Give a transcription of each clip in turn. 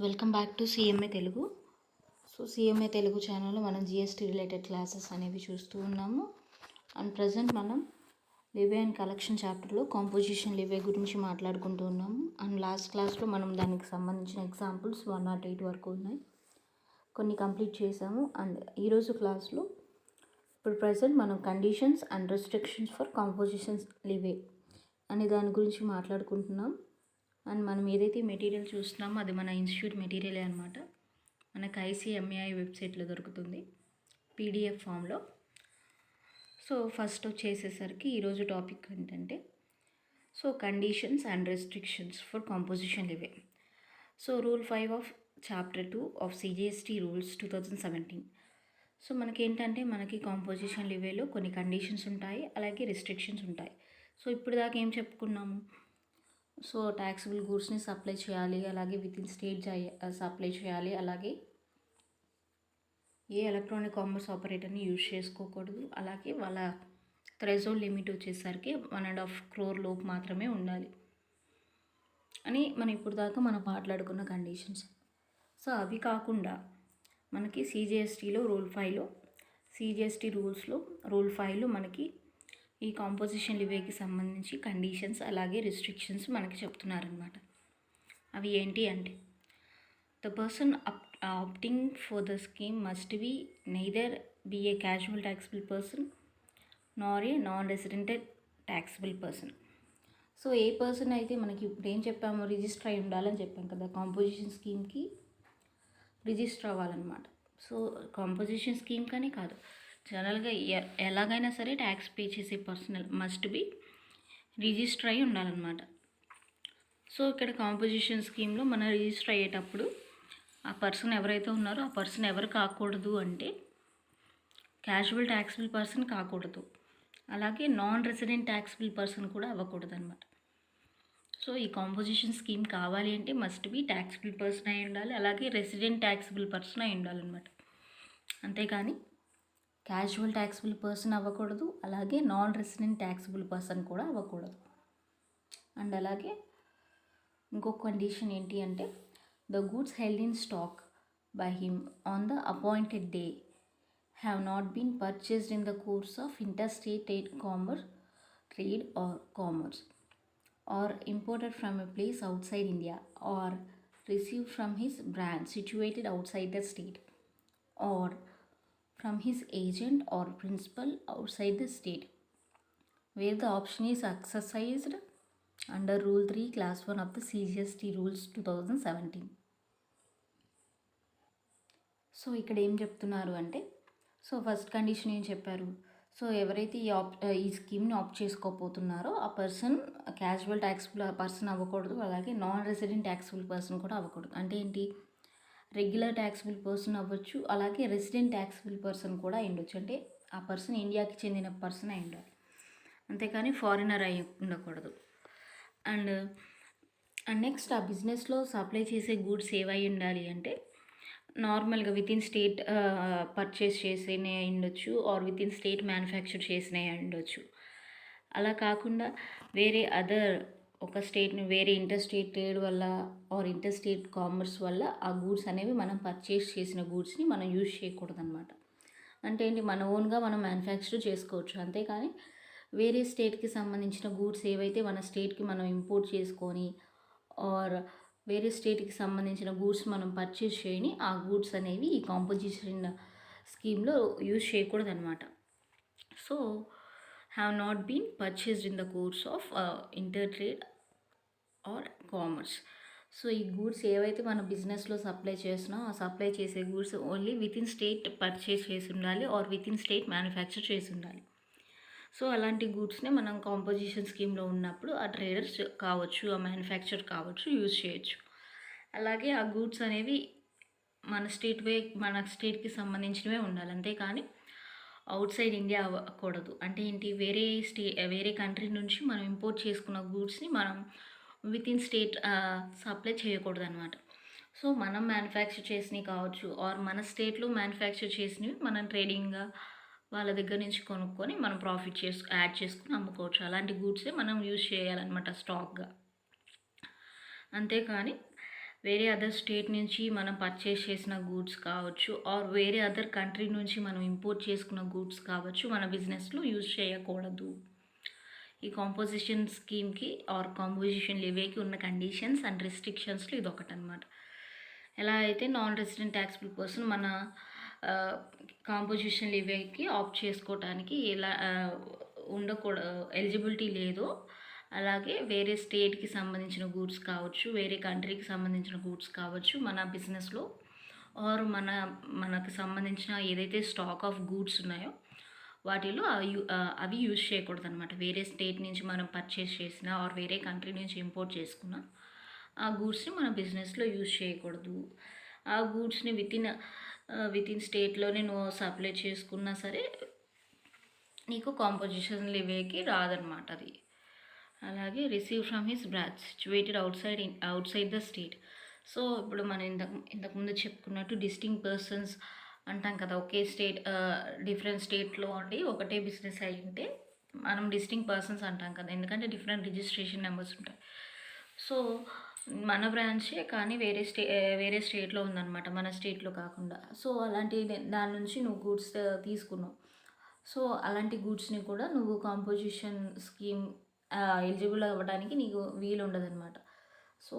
Welcome back to CMA Telugu. CMA Telugu ఛానల్లో మనం GST related classes అనేవి చూస్తూ ఉన్నాము. అండ్ ప్రజెంట్ మనం లివే అండ్ కలెక్షన్ చాప్టర్లో కాంపోజిషన్ లివే గురించి మాట్లాడుకుంటూ ఉన్నాము. అండ్ లాస్ట్ క్లాస్లో మనం దానికి సంబంధించిన ఎగ్జాంపుల్స్ 108 వరకు ఉన్నాయి, కొన్ని కంప్లీట్ చేసాము. అండ్ ఈరోజు క్లాస్లో ఇప్పుడు ప్రజెంట్ మనం conditions and restrictions for compositions levy అనే దాని గురించి మాట్లాడుకుంటున్నాం. అండ్ మనం ఏదైతే మెటీరియల్ చూస్తున్నామో అది మన ఇన్స్టిట్యూట్ మెటీరియలే అనమాట. మనకు ఐసిఎంఏఐ వెబ్సైట్లో దొరుకుతుంది పీడిఎఫ్ ఫామ్లో. ఫస్ట్ వచ్చేసేసరికి ఈరోజు టాపిక్ ఏంటంటే conditions and restrictions for composition levy. Rule 5 of chapter 2 of CGST rules 2017. మనకేంటంటే మనకి కాంపోజిషన్ లివేలో కొన్ని కండిషన్స్ ఉంటాయి, అలాగే రెస్ట్రిక్షన్స్ ఉంటాయి. ఇప్పుడు దాకా ఏం చెప్పుకున్నాము? ట్యాక్సిబుల్ గూడ్స్ని సప్లై చేయాలి, అలాగే విత్ ఇన్ స్టేట్ సప్లై చేయాలి, అలాగే ఏ ఎలక్ట్రానిక్ కామర్స్ ఆపరేటర్ని యూజ్ చేసుకోకూడదు, అలాగే వాళ్ళ థ్రెషోల్డ్ లిమిట్ వచ్చేసరికి 1.5 crore లోపు మాత్రమే ఉండాలి అని మనం ఇప్పుడు దాకా మనం మాట్లాడుకున్న కండిషన్స్. అవి కాకుండా మనకి సిజిఎస్టీలో రూల్ 5లో సిజిఎస్టీ రూల్స్లో రూల్ 5లో మనకి ఈ కాంపోజిషన్ లివేకి సంబంధించి కండిషన్స్ అలాగే రిస్ట్రిక్షన్స్ మనకి చెప్తున్నారనమాట. అవి ఏంటి అంటే the person opting for the scheme must be neither be a casual taxable person nor a non resident taxable person. A person అయితే మనకి ఇప్పుడు ఏం చెప్పాము, రిజిస్టర్ అయి ఉండాలని చెప్పాం కదా, కాంపోజిషన్ స్కీమ్కి రిజిస్టర్ అవ్వాలన్నమాట. కాంపోజిషన్ స్కీమ్ కానీ కాదు, జనరల్గా ఎలాగైనా సరే ట్యాక్స్ పే చేసే పర్సనల్ మస్ట్ బి రిజిస్టర్ అయి ఉండాలన్నమాట. ఇక్కడ కాంపోజిషన్ స్కీమ్లో మనం రిజిస్టర్ అయ్యేటప్పుడు ఆ పర్సన్ ఎవరైతే ఉన్నారో ఆ పర్సన్ ఎవరు కాకూడదు అంటే క్యాజువల్ ట్యాక్సిబుల్ పర్సన్ కాకూడదు, అలాగే నాన్ రెసిడెంట్ ట్యాక్సిబుల్ పర్సన్ కూడా అవ్వకూడదు అనమాట. ఈ కాంపోజిషన్ స్కీమ్ కావాలి అంటే మస్ట్ బి ట్యాక్సిబుల్ పర్సన్ అయి ఉండాలి, అలాగే రెసిడెంట్ ట్యాక్సిబుల్ పర్సన్ అయి ఉండాలన్నమాట. అంతేకాని క్యాజువల్ ట్యాక్సిబుల్ పర్సన్ అవ్వకూడదు, అలాగే నాన్ రెసిడెంట్ ట్యాక్సిబుల్ పర్సన్ కూడా అవ్వకూడదు. అండ్ అలాగే ఇంకొక కండిషన్ ఏంటి అంటే the goods held in stock by him on the appointed day have not been purchased in the course of interstate trade or commerce or imported from a place outside India or received from his branch situated outside the state or from his agent or principal outside the state, where the option is exercised under Rule 3 Class 1 of the CGST Rules 2017. ఇక్కడ ఏం చెప్తున్నారు అంటే first condition ఏం చెప్పారు, ఎవరైతే ఈ స్కీమ్ని opt చేసుకోకపోతున్నారో ఆ పర్సన్ క్యాజువల్ ట్యాక్సిబుల్ పర్సన్ అవ్వకూడదు, అలాగే నాన్ రెసిడెంట్ ట్యాక్సిబుల్ పర్సన్ కూడా అవ్వకూడదు. అంటే ఏంటి, రెగ్యులర్ ట్యాక్సిబుల్ పర్సన్ అవ్వచ్చు, అలాగే రెసిడెంట్ ట్యాక్సిబుల్ పర్సన్ కూడా అయి ఉండొచ్చు. అంటే ఆ పర్సన్ ఇండియాకి చెందిన పర్సన్ అయి ఉండాలి, అంతేకాని ఫారినర్ అయి ఉండకూడదు. అండ్ నెక్స్ట్ ఆ బిజినెస్లో సప్లై చేసే గూడ్స్ ఏవై ఉండాలి అంటే నార్మల్గా విత్ ఇన్ స్టేట్ పర్చేస్ చేసినవి అయి ఉండొచ్చు, or within state manufacture చేసినవి అయి ఉండొచ్చు. అలా కాకుండా వేరే అదర్ ఒక స్టేట్ని వేరే ఇంటర్ స్టేట్ ట్రేడ్ వల్ల ఆర్ ఇంటర్ స్టేట్ కామర్స్ వల్ల ఆ గూడ్స్ అనేవి మనం పర్చేస్ చేసిన గూడ్స్ని మనం యూజ్ చేయకూడదు అనమాట. అంటే ఏంటి, మన ఓన్గా మనం మ్యానుఫ్యాక్చర్ చేసుకోవచ్చు, అంతేకాని వేరే స్టేట్కి సంబంధించిన గూడ్స్ ఏవైతే మన స్టేట్కి మనం ఇంపోర్ట్ చేసుకొని ఆర్ వేరే స్టేట్కి సంబంధించిన గూడ్స్ మనం పర్చేస్ చేయని ఆ గూడ్స్ అనేవి ఈ కాంపోజిషన్ స్కీమ్లో యూజ్ చేయకూడదు అనమాట. have not been purchased in the course of intertrade or commerce. ఈ గూడ్స్ ఏవైతే మన బిజినెస్లో సప్లై చేసినా ఆ సప్లై చేసే goods only within state purchase చేసి ఉండాలి or within state manufacture చేసి ఉండాలి. అలాంటి గూడ్స్ని మనం కాంపోజిషన్ స్కీమ్లో ఉన్నప్పుడు ఆ ట్రేడర్స్ కావచ్చు, ఆ మ్యానుఫ్యాక్చర్ కావచ్చు, యూజ్ చేయొచ్చు. అలాగే ఆ గూడ్స్ అనేవి మన స్టేట్కి సంబంధించినవే ఉండాలి, అంతేకాని అవుట్ సైడ్ ఇండియా అవ్వకూడదు. అంటే ఏంటి, వేరే కంట్రీ నుంచి మనం ఇంపోర్ట్ చేసుకున్న గూడ్స్ని మనం విత్ ఇన్ స్టేట్ సప్లై చేయకూడదు అనమాట. మనం మ్యానుఫ్యాక్చర్ చేసినవి కావచ్చు ఆర్ మన స్టేట్లో మ్యానుఫ్యాక్చర్ చేసినవి మనం ట్రేడింగ్గా వాళ్ళ దగ్గర నుంచి కొనుక్కొని మనం ప్రాఫిట్ యాడ్ చేసుకుని అమ్ముకోవచ్చు. అలాంటి గూడ్సే మనం యూజ్ చేయాలన్నమాట స్టాక్గా. అంతేకాని వేరే అదర్ స్టేట్ నుంచి మనం పర్చేస్ చేసిన గూడ్స్ కావచ్చు, ఆర్ వేరే అదర్ కంట్రీ నుంచి మనం ఇంపోర్ట్ చేసుకున్న గూడ్స్ కావచ్చు, మన బిజినెస్లో యూజ్ చేయకూడదు. ఈ కాంపోజిషన్ స్కీమ్కి ఆర్ కాంపోజిషన్ లివేకి ఉన్న కండిషన్స్ అండ్ రెస్ట్రిక్షన్స్లో ఇది ఒకటనమాట. ఎలా అయితే నాన్ రెసిడెంట్ ట్యాక్సిబుల్ పర్సన్ మన కాంపోజిషన్ లివేకి ఆప్ట్ చేసుకోవటానికి ఎలా ఎలిజిబిలిటీ లేదో, అలాగే వేరే స్టేట్కి సంబంధించిన గూడ్స్ కావచ్చు, వేరే కంట్రీకి సంబంధించిన గూడ్స్ కావచ్చు, మన బిజినెస్లో ఆర్ మనకు సంబంధించిన ఏదైతే స్టాక్ ఆఫ్ గూడ్స్ ఉన్నాయో వాటిలో అవి యూజ్ చేయకూడదు అనమాట. వేరే స్టేట్ నుంచి మనం పర్చేస్ చేసిన ఆర్ వేరే కంట్రీ నుంచి ఇంపోర్ట్ చేసుకున్న ఆ గూడ్స్ని మన బిజినెస్లో యూజ్ చేయకూడదు. ఆ గూడ్స్ని వితిన్ స్టేట్లోనే నువ్వు సప్లై చేసుకున్నా సరే నీకు కాంపోజిషన్ లివేకి రాదనమాట అది. అలాగే receive from his branch situated outside the state. So ఇప్పుడు మనం ఇంతకుముందు చెప్పుకున్నట్టు డిస్టింక్ట్ పర్సన్స్ అంటాం కదా, ఒకే స్టేట్ డిఫరెంట్ స్టేట్లో ఉండి ఒకటే బిజినెస్ అయి ఉంటే మనం డిస్టింక్ట్ పర్సన్స్ అంటాం కదా, ఎందుకంటే డిఫరెంట్ రిజిస్ట్రేషన్ నెంబర్స్ ఉంటాయి. సో మన బ్రాంచే కానీ వేరే స్టేట్లో ఉందన్నమాట, మన స్టేట్లో కాకుండా. సో అలాంటి దాని నుంచి నువ్వు గూడ్స్ తీసుకున్నావు. సో అలాంటి గూడ్స్ని కూడా నువ్వు కాంపోజిషన్ స్కీమ్ ఎలిజిబుల్ అవ్వడానికి నీకు వీలు ఉండదన్నమాట. సో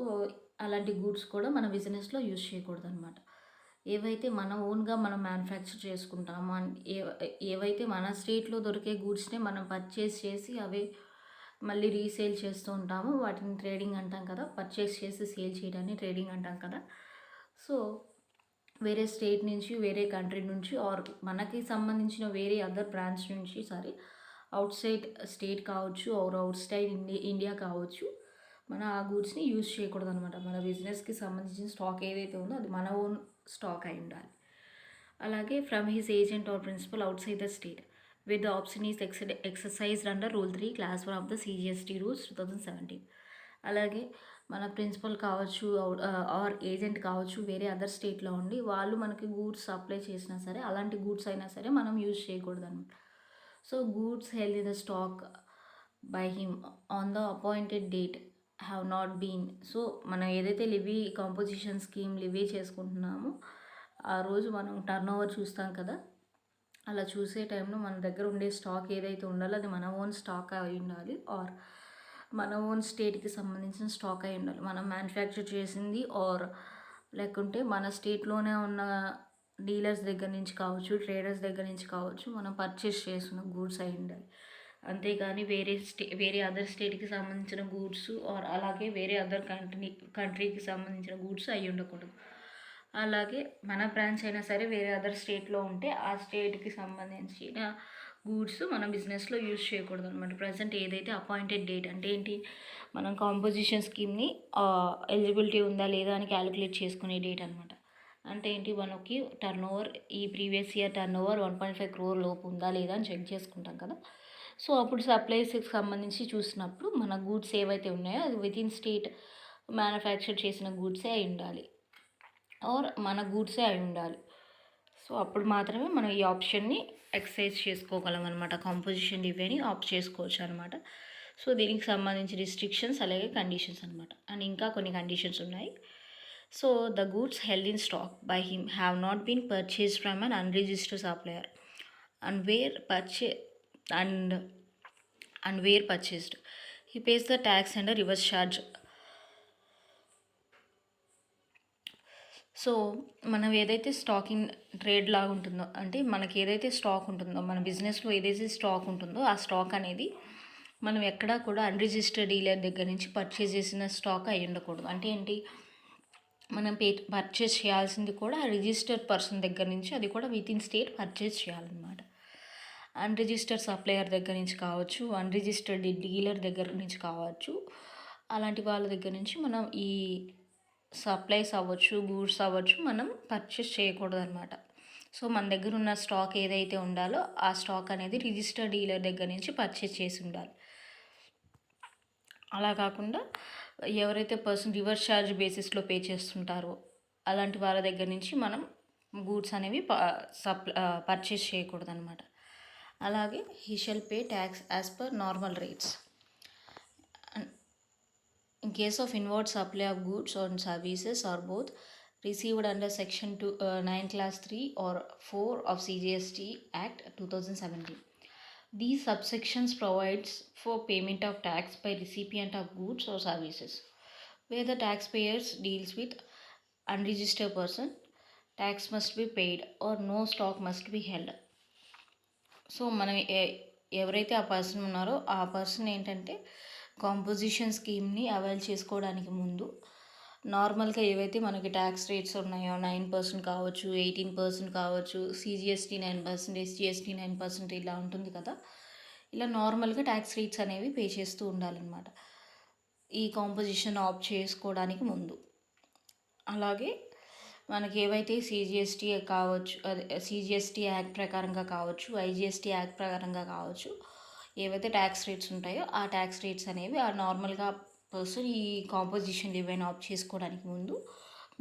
అలాంటి గూడ్స్ కూడా మన బిజినెస్లో యూజ్ చేయకూడదు అనమాట. ఏవైతే మన ఓన్గా మనం మ్యానుఫ్యాక్చర్ చేసుకుంటామో, ఏవైతే మన స్టేట్లో దొరికే గూడ్స్నే మనం పర్చేస్ చేసి అవే మళ్ళీ రీసేల్ చేస్తూ ఉంటాము, వాటిని ట్రేడింగ్ అంటాం కదా. పర్చేస్ చేసి సేల్ చేయడాన్ని ట్రేడింగ్ అంటాం కదా. సో వేరే స్టేట్ నుంచి, వేరే కంట్రీ నుంచి ఆర్ మనకి సంబంధించిన వేరే అదర్ బ్రాంచ్ నుంచి, అవుట్ సైడ్ స్టేట్ కావచ్చు ఆర్ అవుట్ సైడ్ ఇండియా కావచ్చు, మన ఆ గూడ్స్ని యూజ్ చేయకూడదు అనమాట. మన బిజినెస్కి సంబంధించిన స్టాక్ ఏదైతే ఉందో అది మన ఓన్ స్టాక్ అయి ఉండాలి. అలాగే from his agent or principal outside the state with the option is exercised under Rule 3 Class 1 of the CGST Rules 2017. అలాగే మన ప్రిన్సిపల్ కావచ్చు ఆర్ ఏజెంట్ కావచ్చు వేరే అదర్ స్టేట్లో ఉండి వాళ్ళు మనకి గూడ్స్ సప్లై చేసినా సరే, అలాంటి గూడ్స్ అయినా సరే మనం యూజ్ చేయకూడదు అనమాట. So goods held in the stock by him on the appointed date have not been. So మనం ఏదైతే కాంపోజిషన్ స్కీమ్ లివీ చేసుకుంటున్నామో ఆ రోజు మనం టర్న్ ఓవర్ చూస్తాం కదా, అలా చూసే టైంలో మన దగ్గర ఉండే స్టాక్ ఏదైతే ఉండాలో అది మన ఓన్ స్టాక్ అయి ఉండాలి, ఆర్ మన ఓన్ స్టేట్కి సంబంధించిన స్టాక్ అయి ఉండాలి. మనం మ్యానుఫ్యాక్చర్ చేసింది ఆర్ లేకుంటే మన స్టేట్లోనే ఉన్న డీలర్స్ దగ్గర నుంచి కావచ్చు, ట్రేడర్స్ దగ్గర నుంచి కావచ్చు, మనం పర్చేస్ చేసిన గూడ్స్ అయి ఉండాలి. అంతేగాని వేరే అదర్ స్టేట్కి సంబంధించిన గూడ్స్ ఆర్ అలాగే వేరే అదర్ కంట్రీకి సంబంధించిన గూడ్స్ అయి ఉండకూడదు. అలాగే మన బ్రాంచ్ అయినా సరే వేరే అదర్ స్టేట్లో ఉంటే ఆ స్టేట్కి సంబంధించిన గూడ్స్ మన బిజినెస్లో యూజ్ చేయకూడదు అనమాట. ప్రజెంట్ ఏదైతే అపాయింటెడ్ డేట్ అంటే ఏంటి, మనం కాంపోజిషన్ స్కీమ్ని ఎలిజిబిలిటీ ఉందా లేదా అని క్యాలిక్యులేట్ చేసుకునే డేట్ అనమాట. అంటే ఏంటి, మనకి టర్న్ ఓవర్ ఈ previous year turn over 1.5 crore లోపు ఉందా లేదా అని చెక్ చేసుకుంటాం కదా. సో అప్పుడు సప్లైస్కి సంబంధించి చూసినప్పుడు మన గూడ్స్ ఏవైతే ఉన్నాయో అది వితిన్ స్టేట్ మ్యానుఫ్యాక్చర్ చేసిన గూడ్సే అయి ఉండాలి ఆర్ మన గూడ్సే అయి ఉండాలి. సో అప్పుడు మాత్రమే మనం ఈ ఆప్షన్ని ఎక్సర్సైజ్ చేసుకోగలం అనమాట. కాంపోజిషన్ లివేని ఆప్ట్ చేసుకోవచ్చు అనమాట. సో దీనికి సంబంధించి రిస్ట్రిక్షన్స్ అలాగే కండిషన్స్ అనమాట. అండ్ ఇంకా కొన్ని కండిషన్స్ ఉన్నాయి. So the goods held in stock by him have not been purchased from an unregistered supplier and where purchased he pays the tax and a reverse charge. So మనం ఏదైతే stacking trade లాగా ఉంటుందో, అంటే మనకి ఏదైతే stock ఉంటుందో, మన బిజినెస్లో ఏదైతే స్టాక్ ఉంటుందో ఆ స్టాక్ అనేది మనం ఎక్కడా కూడా అన్రిజిస్టర్డ్ డీలర్ దగ్గర నుంచి పర్చేస్ చేసిన స్టాక్ అయి ఉండకూడదు. అంటే ఏంటి, మనం పర్చేస్ చేయాల్సింది కూడా రిజిస్టర్డ్ పర్సన్ దగ్గర నుంచి, అది కూడా వితిన్ స్టేట్ పర్చేస్ చేయాలన్నమాట. అన్రిజిస్టర్డ్ సప్లయర్ దగ్గర నుంచి కావచ్చు, అన్రిజిస్టర్డ్ డీలర్ దగ్గర నుంచి కావచ్చు, అలాంటి వాళ్ళ దగ్గర నుంచి మనం ఈ సప్లైస్ అవ్వచ్చు, గూడ్స్ అవ్వచ్చు, మనం పర్చేస్ చేయకూడదు అనమాట. సో మన దగ్గర ఉన్న స్టాక్ ఏదైతే ఉండాలో ఆ స్టాక్ అనేది రిజిస్టర్డ్ డీలర్ దగ్గర నుంచి పర్చేస్ చేసి ఉండాలి. అలా కాకుండా ఎవరైతే పర్సన్ రివర్స్ ఛార్జ్ బేసిస్లో పే చేస్తుంటారో అలాంటి వాళ్ళ దగ్గర నుంచి మనం గూడ్స్ అనేవి పర్చేస్ చేయకూడదు అనమాట. అలాగే he shall pay tax as per normal rates. in case of inward supply of goods or services or both received under section 9 class 3 or 4 of CGST Act 2017. These subsections provides for payment of tax by recipient of goods or services where the taxpayers deals with unregistered person. Tax must be paid or no stock must be held. So మనం ఎవరైతే ఆ person ఉన్నారో ఆ person ఏంటంటే composition స్కీమ్ని avail చేసుకోవడానికి ముందు నార్మల్గా ఏవైతే మనకి ట్యాక్స్ రేట్స్ ఉన్నాయో 9% కావచ్చు, 18% కావచ్చు, CGST 9%, SGST 9% ఇలా ఉంటుంది కదా. ఇలా నార్మల్గా ట్యాక్స్ రేట్స్ అనేవి పే చేస్తూ ఉండాలన్నమాట ఈ కాంపోజిషన్ ఆప్ చేసుకోవడానికి ముందు. అలాగే మనకి ఏవైతే CGST కావచ్చు, అదే CGST యాక్ట్ ప్రకారంగా కావచ్చు, IGST యాక్ట్ ప్రకారంగా కావచ్చు, ఏవైతే ట్యాక్స్ రేట్స్ ఉంటాయో ఆ ట్యాక్స్ రేట్స్ అనేవి ఆ నార్మల్గా పర్సన్ ఈ కాంపోజిషన్ ఏవైనా ఆప్ చేసుకోవడానికి ముందు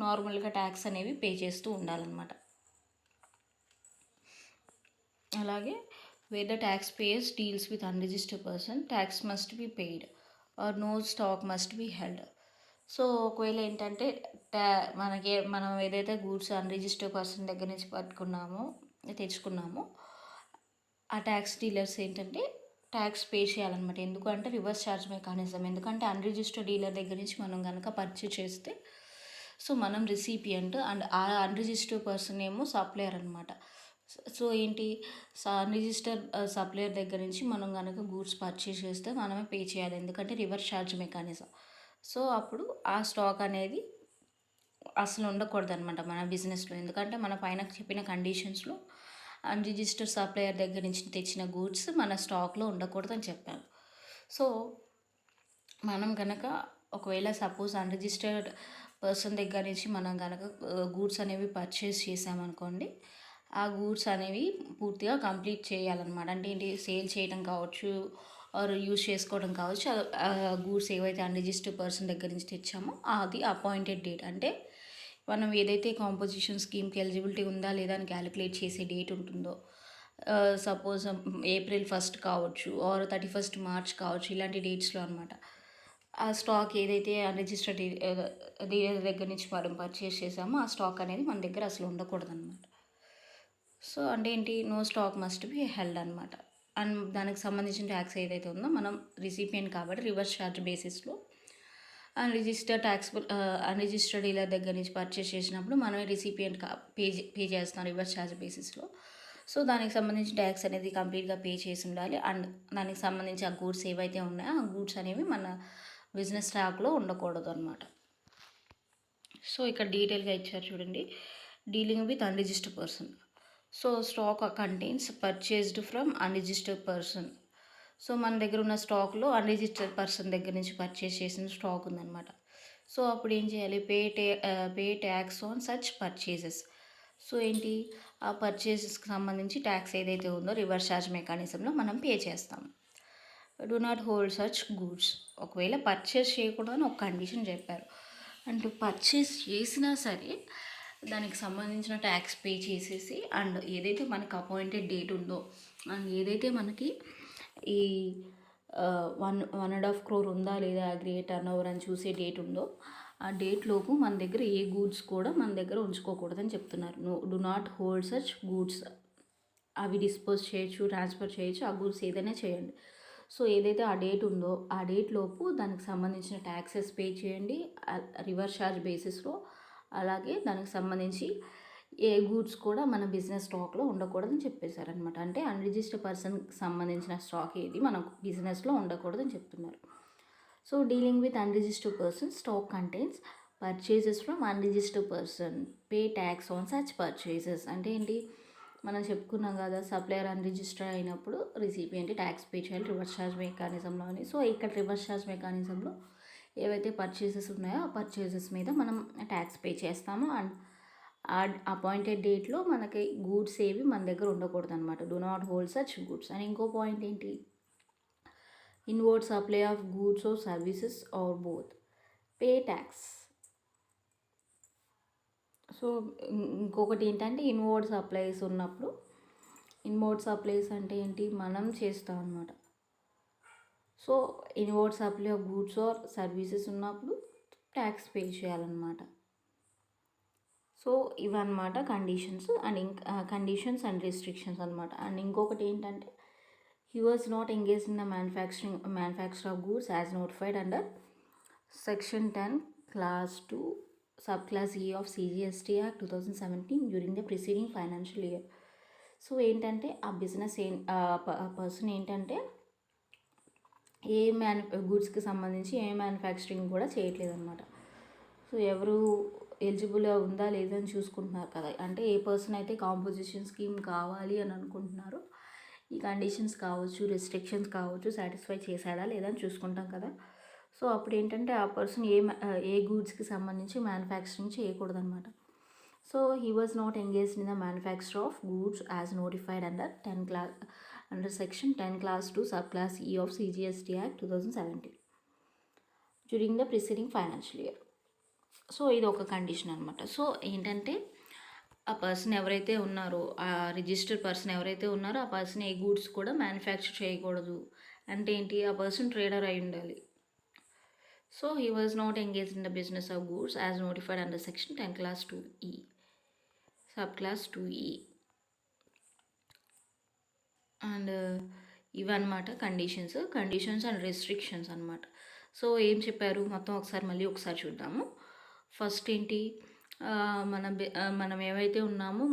నార్మల్గా ట్యాక్స్ అనేవి పే చేస్తూ ఉండాలన్నమాట. అలాగే where the taxpayers deals with unregistered person, tax must be paid or no stock must be held. So ఒకవేళ ఏంటంటే మనం ఏదైతే గూడ్స్ అన్రిజిస్టర్డ్ పర్సన్ దగ్గర నుంచి తెచ్చుకున్నామో ఆ ట్యాక్స్ డీలర్స్ ఏంటంటే ట్యాక్స్ పే చేయాలన్నమాట. ఎందుకంటే రివర్స్ ఛార్జ్ మెకానిజం. ఎందుకంటే అన్రిజిస్టర్డ్ డీలర్ దగ్గర నుంచి మనం కనుక పర్చేజ్ చేస్తే సో మనం రిసిపియంట్ అండ్ ఆ అన్రిజిస్టర్డ్ పర్సన్ ఏమో సప్లయర్ అనమాట. సో ఏంటి అన్రిజిస్టర్డ్ సప్లయర్ దగ్గర నుంచి మనం కనుక గూడ్స్ పర్చేజ్ చేస్తే మనమే పే చేయాలి, ఎందుకంటే రివర్స్ ఛార్జ్ మెకానిజం. సో అప్పుడు ఆ స్టాక్ అనేది అసలు ఉండకూడదు అనమాట మన బిజినెస్లో. ఎందుకంటే మన పైన చెప్పిన కండిషన్స్లో అన్రిజిస్టర్డ్ సప్లయర్ దగ్గర నుంచి తెచ్చిన గూడ్స్ మన స్టాక్లో ఉండకూడదని చెప్పాను. సో మనం కనుక ఒకవేళ సపోజ్ అన్రిజిస్టర్డ్ పర్సన్ దగ్గర నుంచి మనం కనుక గూడ్స్ అనేవి పర్చేస్ చేసామనుకోండి, ఆ గూడ్స్ అనేవి పూర్తిగా కంప్లీట్ చేయాలన్నమాట. అంటే ఏంటి, సేల్ చేయడం కావచ్చు ఆర్ యూజ్ చేసుకోవడం కావచ్చు. గూడ్స్ ఏవైతే అన్రిజిస్టర్డ్ పర్సన్ దగ్గర నుంచి తెచ్చామో అది అపాయింటెడ్ డేట్, అంటే మనం ఏదైతే కాంపోజిషన్ స్కీమ్కి ఎలిజిబిలిటీ ఉందా లేదా అని క్యాలిక్యులేట్ చేసే డేట్ ఉంటుందో, సపోజ్ April 1 కావచ్చు ఆర్ 31 March కావచ్చు, ఇలాంటి డేట్స్లో అనమాట ఆ స్టాక్ ఏదైతే అన్రిజిస్టర్డ్ డీలర్ దగ్గర నుంచి మనం పర్చేస్ చేసామో ఆ స్టాక్ అనేది మన దగ్గర అసలు ఉండకూడదు అనమాట. సో అంటే ఏంటి, no stock must be held అనమాట. అండ్ దానికి సంబంధించిన ట్యాక్స్ ఏదైతే ఉందో మనం రిసిపియెంట్ కాబట్టి రివర్స్ ఛార్జ్ బేసిస్లో అన్రిజిస్టర్డ్ డీలర్ దగ్గర నుంచి పర్చేస్ చేసినప్పుడు మనమే రిసిపియెంట్ పే చేస్తాం రివర్స్ ఛార్జ్ బేసిస్లో. సో దానికి సంబంధించిన ట్యాక్స్ అనేది కంప్లీట్గా పే చేసి ఉండాలి. అండ్ దానికి సంబంధించి ఆ గూడ్స్ ఏవైతే ఉన్నాయో ఆ గూడ్స్ అనేవి మన బిజినెస్ స్టాక్లో ఉండకూడదు అనమాట. సో ఇక్కడ డీటెయిల్గా ఇచ్చారు చూడండి, dealing with unregistered person. So stock contains purchased from unregistered person. So మన దగ్గర ఉన్న స్టాక్లో అన్రిజిస్టర్డ్ పర్సన్ దగ్గర నుంచి పర్చేస్ చేసిన స్టాక్ ఉందన్నమాట. సో అప్పుడు ఏం చేయాలి, pay tax on such purchases. So ఏంటి, ఆ పర్చేసెస్కి సంబంధించి ట్యాక్స్ ఏదైతే ఉందో రివర్స్ ఛార్జ్ మెకానిజంలో మనం పే చేస్తాం. Do not hold such goods. ఒకవేళ పర్చేస్ చేయకూడదని ఒక కండిషన్ చెప్పారు. అండ్ పర్చేస్ చేసినా సరే దానికి సంబంధించిన ట్యాక్స్ పే చేసేసి, అండ్ ఏదైతే మనకి అపాయింటెడ్ డేట్ ఉందో అండ్ ఏదైతే మనకి ఈ 1.5 crore ఉందా లేదా అగ్రిగేట్ టర్న్ ఓవర్ అని చూసే డేట్ ఉందో ఆ డేట్లోపు మన దగ్గర ఏ గూడ్స్ కూడా మన దగ్గర ఉంచుకోకూడదని చెప్తున్నారు. Do not hold such goods. అవి డిస్పోజ్ చేయొచ్చు, ట్రాన్స్ఫర్ చేయొచ్చు, ఆ గూడ్స్ ఏదైనా చేయండి. సో ఏదైతే ఆ డేట్ ఉందో ఆ డేట్లోపు దానికి సంబంధించిన ట్యాక్సెస్ పే చేయండి రివర్స్ ఛార్జ్ బేసిస్లో. అలాగే దానికి సంబంధించి ఏ గూడ్స్ కూడా మన బిజినెస్ స్టాక్లో ఉండకూడదని చెప్పేశారనమాట. అంటే అన్రిజిస్టర్డ్ పర్సన్కి సంబంధించిన స్టాక్ ఏది మన బిజినెస్లో ఉండకూడదని చెప్తున్నారు. So dealing with unregistered person, stock contains purchases from unregistered person, pay tax on such purchases. అంటే ఏంటి, మనం చెప్పుకున్నాం కదా, సప్లయర్ అన్రిజిస్టర్ అయినప్పుడు రిసిపియెంట్ ట్యాక్స్ పే చేయాలి రివర్స్ ఛార్జ్ మెకానిజంలో అని. సో ఇక్కడ రివర్స్ ఛార్జ్ మెకానిజంలో ఏవైతే పర్చేసెస్ ఉన్నాయో ఆ పర్చేసెస్ మీద మనం ట్యాక్స్ పే చేస్తాము. అండ్ ఆ అపాయింటెడ్ డేట్లో మనకి గూడ్స్ ఏవి మన దగ్గర ఉండకూడదు అనమాట. Do not hold such goods. And ఇంకో పాయింట్ ఏంటి, inward supply of goods or services or both, pay tax. So ఇంకొకటి ఏంటంటే ఇన్వర్డ్ సప్లైస్ ఉన్నప్పుడు, ఇన్వర్డ్ సప్లైస్ అంటే ఏంటి, మనం చేస్తాం అనమాట. So inward supply of goods or services ఉన్నప్పుడు ట్యాక్స్ పే చేయాలన్నమాట. సో ఇవన్నమాట conditions and conditions and restrictions అనమాట. అండ్ ఇంకొకటి ఏంటంటే he was not engaged in the manufacture of goods as notified under section 10 class 2 subclass E of CGST Act 2017 during the preceding financial year. So ఏంటంటే ఆ business person ఏంటంటే ఏ గూడ్స్కి సంబంధించి ఏ manufacturing కూడా చేయట్లేదు అనమాట. సో ఎవరు ఎలిజిబుల్ ఉందా లేదని చూసుకుంటున్నారు కదా. అంటే ఏ పర్సన్ అయితే కాంపోజిషన్ స్కీమ్ కావాలి అని అనుకుంటున్నారో ఈ కండిషన్స్ కావచ్చు, రెస్ట్రిక్షన్స్ కావచ్చు, సాటిస్ఫై చేశాడా లేదా అని చూసుకుంటాం కదా. సో అప్పుడు ఏంటంటే ఆ పర్సన్ ఏ గూడ్స్కి సంబంధించి మ్యానుఫ్యాక్చరింగ్ చేయకూడదు అనమాట. So he was not engaged in the manufacture of goods as notified under section 10 class 2 subclass E of CGST Act 2017 during the preceding financial year. So ఇది ఒక కండిషన్ అనమాట. సో ఏంటంటే ఆ పర్సన్ ఎవరైతే ఉన్నారో, ఆ రిజిస్టర్డ్ పర్సన్ ఎవరైతే ఉన్నారో ఆ పర్సన్ ఏ గూడ్స్ కూడా మ్యానుఫ్యాక్చర్ చేయకూడదు. అంటే ఏంటి, ఆ పర్సన్ ట్రేడర్ అయి ఉండాలి. So he was not engage in the business of goods as notified under section 10 class 2E subclass 2E. And ఇవన్నమాట కండిషన్స్ అండ్ రెస్ట్రిక్షన్స్ అనమాట. సో ఏం చెప్పారు మొత్తం ఒకసారి చూద్దాము. ఫస్ట్ ఏంటి, మనం ఏవైతే ఉన్నామో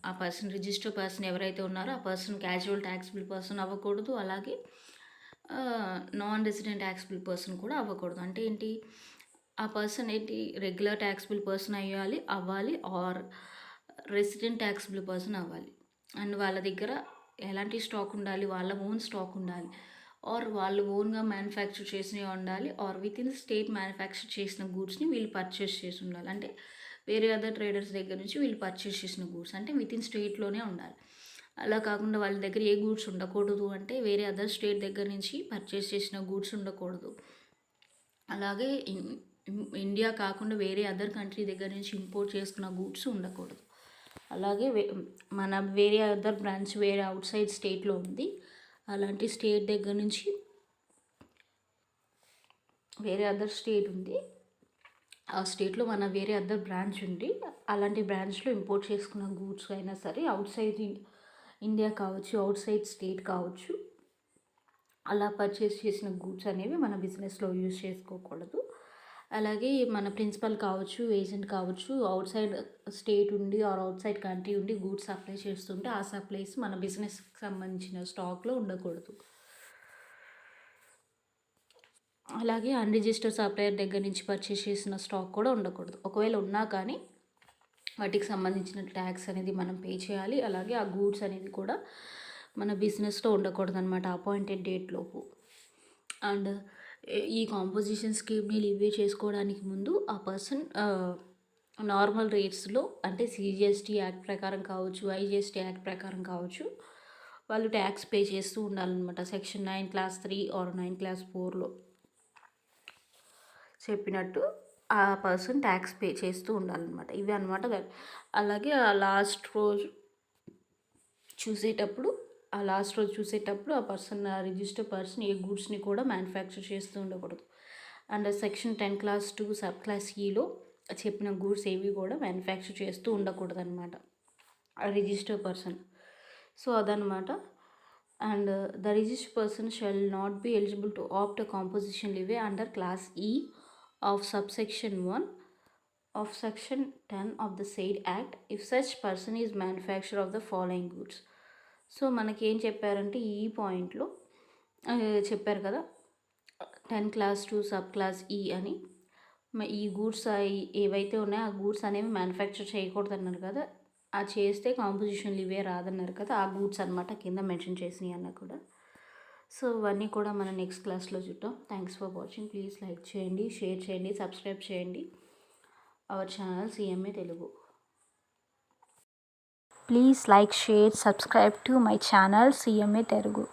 ఆ పర్సన్ రిజిస్టర్ పర్సన్ ఎవరైతే ఉన్నారో ఆ పర్సన్ క్యాజువల్ ట్యాక్సిబుల్ పర్సన్ అవ్వకూడదు, అలాగే నాన్ రెసిడెంట్ ట్యాక్సిబుల్ పర్సన్ కూడా అవ్వకూడదు. అంటే ఏంటి, ఆ పర్సన్ ఏంటి రెగ్యులర్ ట్యాక్సిబుల్ పర్సన్ అవ్వాలి ఆర్ రెసిడెంట్ ట్యాక్సిబుల్ పర్సన్ అవ్వాలి. అండ్ వాళ్ళ దగ్గర ఎలాంటి స్టాక్ ఉండాలి, వాళ్ళ ఓన్ స్టాక్ ఉండాలి, ఆర్ వాళ్ళు ఓన్గా మ్యానుఫ్యాక్చర్ చేసినవి ఉండాలి, or within state manufacture చేసిన గూడ్స్ని వీళ్ళు పర్చేస్ చేసి ఉండాలి. అంటే వేరే అదర్ ట్రేడర్స్ దగ్గర నుంచి వీళ్ళు పర్చేస్ చేసిన గూడ్స్ అంటే విత్ ఇన్ స్టేట్లోనే ఉండాలి. అలా కాకుండా వాళ్ళ దగ్గర ఏ గూడ్స్ ఉండకూడదు అంటే వేరే అదర్ స్టేట్ దగ్గర నుంచి పర్చేస్ చేసిన గూడ్స్ ఉండకూడదు. అలాగే ఇండియా కాకుండా వేరే అదర్ కంట్రీ దగ్గర నుంచి ఇంపోర్ట్ చేసుకున్న గూడ్స్ ఉండకూడదు. అలాగే మన వేరే అదర్ బ్రాంచ్ వేరే అవుట్ సైడ్ స్టేట్లో ఉంది, అలాంటి స్టేట్ దగ్గర నుంచి వేరే అదర్ స్టేట్ ఉంది, ఆ స్టేట్లో మన వేరే అదర్ బ్రాంచ్ ఉంది, అలాంటి బ్రాంచ్లో ఇంపోర్ట్ చేసుకున్న గూడ్స్ అయినా సరే అవుట్ సైడ్ ఇండియా కావచ్చు, అవుట్ సైడ్ స్టేట్ కావచ్చు, అలా పర్చేస్ చేసిన గూడ్స్ అనేవి మన బిజినెస్లో యూజ్ చేసుకోకూడదు. అలాగే మన ప్రిన్సిపల్ కావచ్చు, ఏజెంట్ కావచ్చు, అవుట్ సైడ్ స్టేట్ ఉండి ఆర్ అవుట్ సైడ్ కంట్రీ ఉండి గూడ్స్ సప్లై చేస్తుంటే ఆ సప్లైస్ మన బిజినెస్కి సంబంధించిన స్టాక్లో ఉండకూడదు. అలాగే అన్రిజిస్టర్డ్ సప్లయర్ దగ్గర నుంచి పర్చేస్ చేసిన స్టాక్ కూడా ఉండకూడదు. ఒకవేళ ఉన్నా కానీ వాటికి సంబంధించిన ట్యాక్స్ అనేది మనం పే చేయాలి. అలాగే ఆ గూడ్స్ అనేది కూడా మన బిజినెస్లో ఉండకూడదు అనమాట అపాయింటెడ్ డేట్ లోపు. అండ్ ఈ కాంపోజిషన్ స్కీమ్ని లివే చేసుకోవడానికి ముందు ఆ పర్సన్ నార్మల్ రేట్స్లో అంటే CGST యాక్ట్ ప్రకారం కావచ్చు, IGST యాక్ట్ ప్రకారం కావచ్చు, వాళ్ళు ట్యాక్స్ పే చేస్తూ ఉండాలన్నమాట. సెక్షన్ 9 class 3 ఆర్ 9 class 4లో చెప్పినట్టు ఆ పర్సన్ ట్యాక్స్ పే చేస్తూ ఉండాలన్నమాట. ఇవి అనమాట. అలాగే ఆ లాస్ట్ రోజు చూసేటప్పుడు ఆ పర్సన్ రిజిస్టర్ పర్సన్ ఏ గూడ్స్ని కూడా మ్యానుఫ్యాక్చర్ చేస్తూ ఉండకూడదు. అండర్ సెక్షన్ 10 class 2 subclass Eలో చెప్పిన గూడ్స్ ఏవి కూడా మ్యానుఫ్యాక్చర్ చేస్తూ ఉండకూడదు అనమాట ఆ రిజిస్టర్ పర్సన్. సో అదనమాట. And the register person shall not be eligible to opt a composition levy under class E of subsection 1 of section 10 of the said act if such person is manufacturer of the following goods. So మనకేం చెప్పారంటే ఈ పాయింట్లో చెప్పారు కదా 10 class 2 subclass E అని. ఈ goods ఏవైతే ఉన్నాయో ఆ గూడ్స్ అనేవి మ్యానుఫ్యాక్చర్ చేయకూడదు అన్నారు కదా, ఆ చేస్తే కాంపోజిషన్ లివే రాదన్నారు కదా, ఆ గూడ్స్ అనమాట కింద మెన్షన్ చేసినాయి అన్న కూడా. సో ఇవన్నీ కూడా మనం నెక్స్ట్ క్లాస్లో చూద్దాం. Thanks for watching. Please like చేయండి, షేర్ చేయండి, సబ్స్క్రైబ్ చేయండి our channel CMA Telugu. Please like, share, subscribe to my channel CMA Telugu.